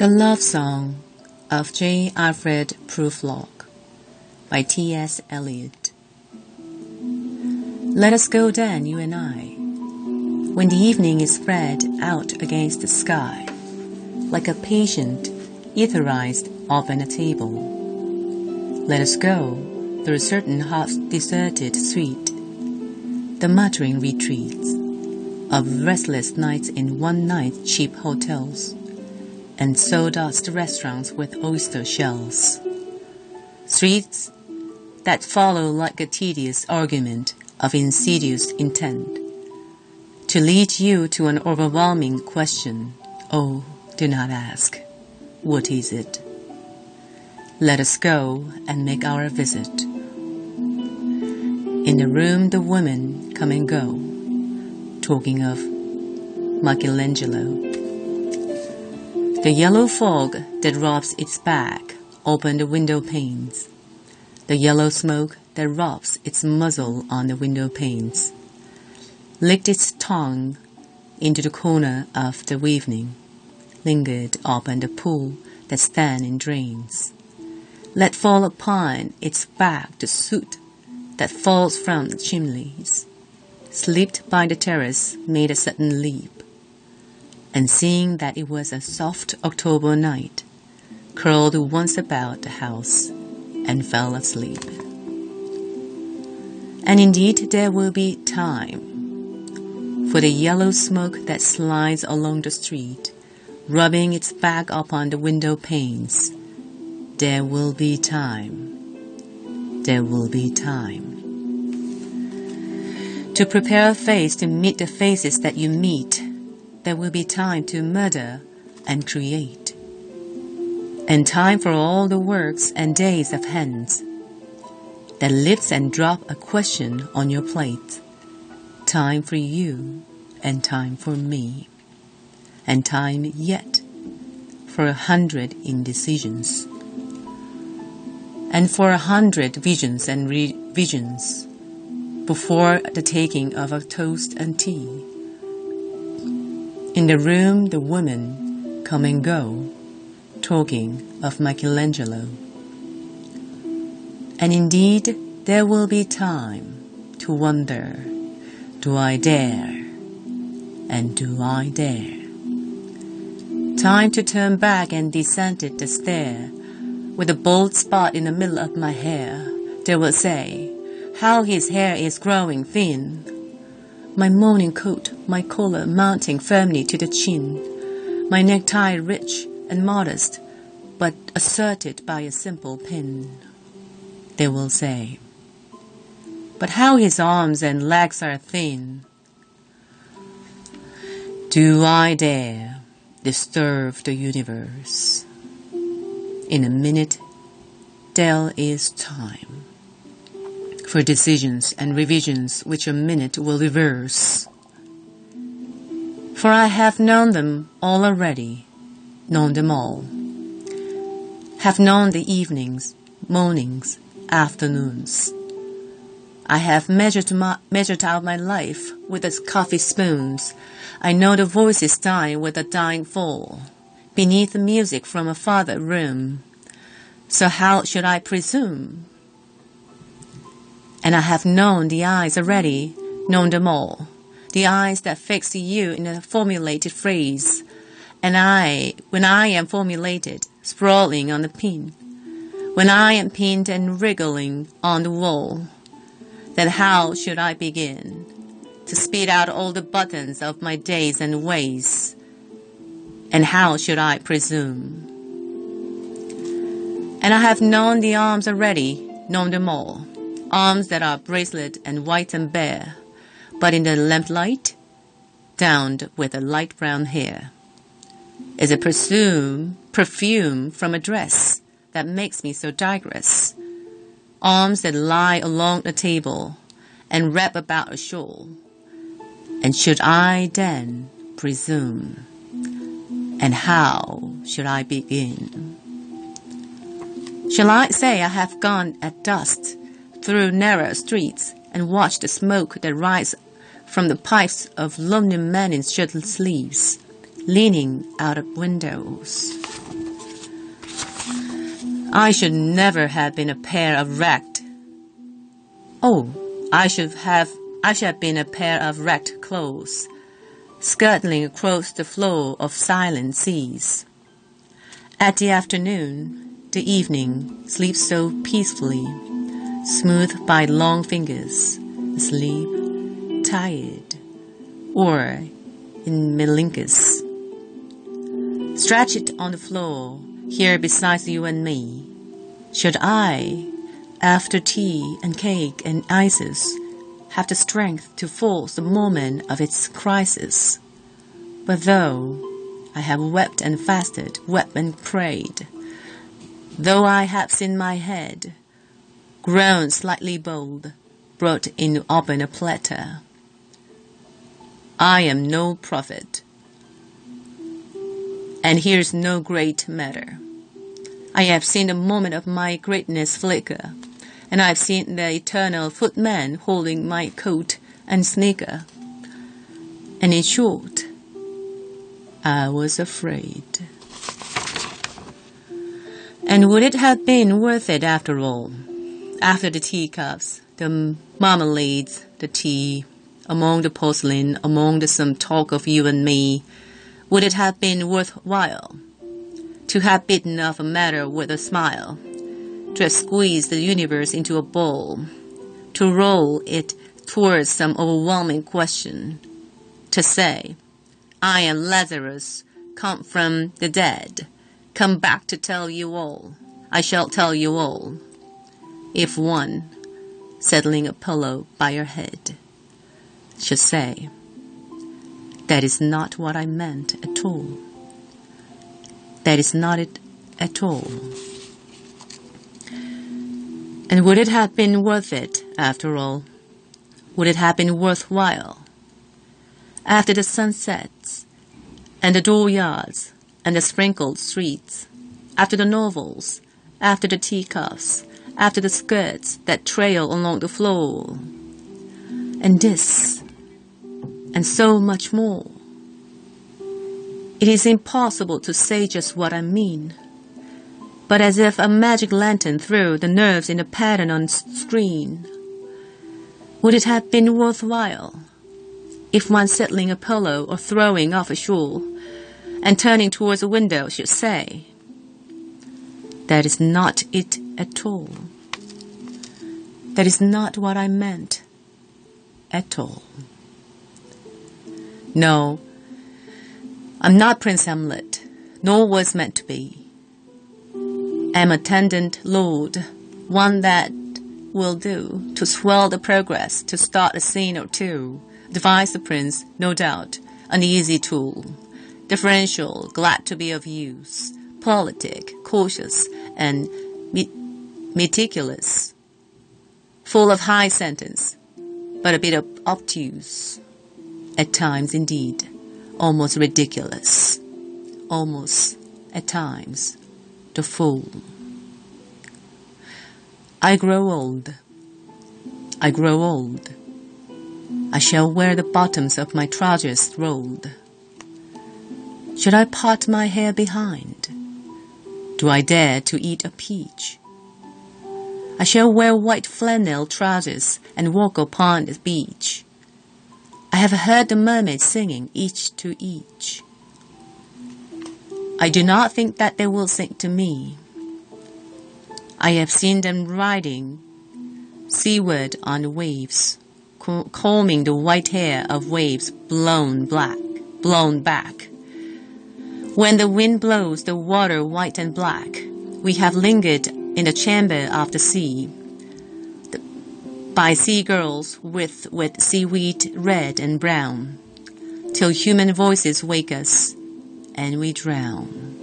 The Love Song of J Alfred Prufrock by T.S. Eliot. Let us go then, you and I, when the evening is spread out against the sky, like a patient etherized oven at table. Let us go through a certain half-deserted street, the muttering retreats of restless nights in one-night cheap hotels and sawdust restaurants with oyster shells. Streets that follow like a tedious argument of insidious intent, to lead you to an overwhelming question. Oh, do not ask, what is it? Let us go and make our visit. In the room the women come and go, talking of Michelangelo. The yellow fog that robs its back opened the window panes. The yellow smoke that rubs its muzzle on the window panes licked its tongue into the corner of the evening, lingered upon the pool that stands in drains, let fall upon its back the soot that falls from the chimneys, slipped by the terrace, made a sudden leap, and seeing that it was a soft October night, curled once about the house and fell asleep. And indeed there will be time, for the yellow smoke that slides along the street, rubbing its back upon the window panes. There will be time. There will be time. To prepare a face to meet the faces that you meet, there will be time to murder and create, and time for all the works and days of hands that lifts and drop a question on your plate, time for you and time for me, and time yet for 100 indecisions, and for 100 visions and revisions before the taking of a toast and tea. In the room the women come and go, talking of Michelangelo. And indeed there will be time to wonder, do I dare, and do I dare? Time to turn back and descend the stair, with a bald spot in the middle of my hair. They will say, how his hair is growing thin. My morning coat, my collar mounting firmly to the chin, my necktie rich and modest, but asserted by a simple pin. They will say, but how his arms and legs are thin. Do I dare disturb the universe? In a minute, there is time for decisions and revisions which a minute will reverse. For I have known them all already, known them all, have known the evenings, mornings, afternoons. I have measured out my life with the coffee spoons. I know the voices dying with a dying fall, beneath the music from a farther room. So how should I presume? And I have known the eyes already, known them all, the eyes that fix you in a formulated phrase. And when I am formulated, sprawling on the pin, when I am pinned and wriggling on the wall, then how should I begin to speed out all the buttons of my days and ways? And how should I presume? And I have known the arms already, known them all, arms that are bracelet and white and bare, but in the lamplight, downed with a light brown hair, is a perfume from a dress that makes me so digress. Arms that lie along the table and wrap about a shawl. And should I then presume? And how should I begin? Shall I say I have gone at dusk through narrow streets and watched the smoke that rises from the pipes of lonely men in shirt sleeves, leaning out of windows? I should never have been a pair of wrecked. Oh, I should have been a pair of wrecked clothes, scuttling across the floor of silent seas. At the afternoon, the evening sleeps so peacefully, smoothed by long fingers, asleep, tired, or in meningitis. Stretched on the floor, here beside you and me, should I, after tea and cake and ices, have the strength to force the moment of its crisis? But though I have wept and fasted, wept and prayed, though I have seen my head, grown slightly bold, brought in open a platter, I am no prophet, and here's no great matter. I have seen the moment of my greatness flicker, and I have seen the eternal footman holding my coat and sneaker. And in short, I was afraid. And would it have been worth it after all? After the teacups, the marmalades, the tea, among the porcelain, among the some talk of you and me, would it have been worthwhile to have bitten off a matter with a smile, to have squeezed the universe into a bowl, to roll it towards some overwhelming question, to say, I am Lazarus, come from the dead, come back to tell you all, I shall tell you all, if one, settling a pillow by your head, should say, that is not what I meant at all. That is not it at all. And would it have been worth it, after all? Would it have been worthwhile? After the sunsets, and the dooryards, and the sprinkled streets, after the novels, after the teacups, after the skirts that trail along the floor, and this, and so much more. It is impossible to say just what I mean, but as if a magic lantern threw the nerves in a pattern on screen. Would it have been worthwhile if one settling a pillow or throwing off a shawl and turning towards a window should say, that is not it at all. That is not what I meant at all. No, I'm not Prince Hamlet, nor was meant to be. I'm attendant lord, one that will do to swell the progress, to start a scene or two, devise the prince, no doubt, an easy tool, differential, glad to be of use, politic, cautious, and meticulous, full of high sentence, but a bit obtuse. At times, indeed, almost ridiculous, almost, at times, the fool. I grow old. I grow old. I shall wear the bottoms of my trousers rolled. Should I part my hair behind? Do I dare to eat a peach? I shall wear white flannel trousers and walk upon the beach. I have heard the mermaids singing each to each. I do not think that they will sing to me. I have seen them riding seaward on the waves, combing the white hair of waves blown back. When the wind blows the water white and black, we have lingered in the chamber of the sea, by sea girls with seaweed red and brown, till human voices wake us and we drown.